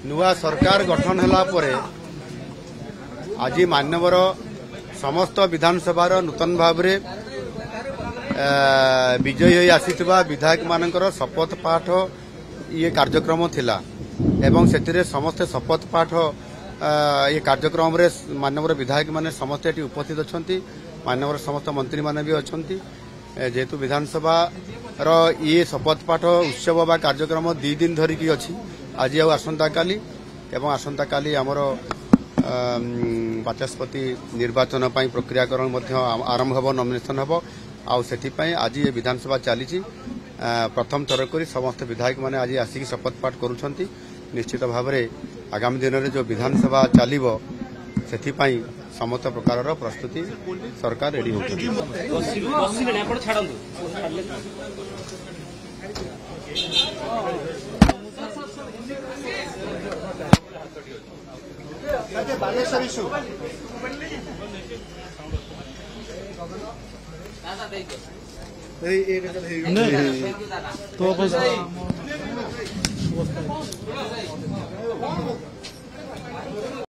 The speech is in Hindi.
नुआ सरकार गठन होला परे आज मान्यवर समस्त विधानसभा नूतन भाव में विजयी आसीथिबा विधायक मानकर शपथ पाठ ये कार्यक्रम थिला एवं सेतिरे समस्त शपथ पाठ ये कार्यक्रम रे मान्यवर विधायक माने समस्त एटी उपस्थित अछंती मान्यवर समस्त मंत्री माने भी अछंती जेहेतु विधानसभा रो ये शपथ पाठ उत्सव बा कार्यक्रम 2 दिन धरिकी अछि आज आसंता काली एवं आसंता काली आमर बाचस्पति निर्वाचन पाई प्रक्रियाकरण आरंभ हम नॉमिनेशन हम आउे आज ये विधानसभा चली प्रथम थर कर समस्त विधायक माने आज आसिक शपथ पाठ करुछंती निश्चित भाव में आगामी दिन में जो विधानसभा चलो से समस्त प्रकार प्रस्तुति सरकार रेडी होती तो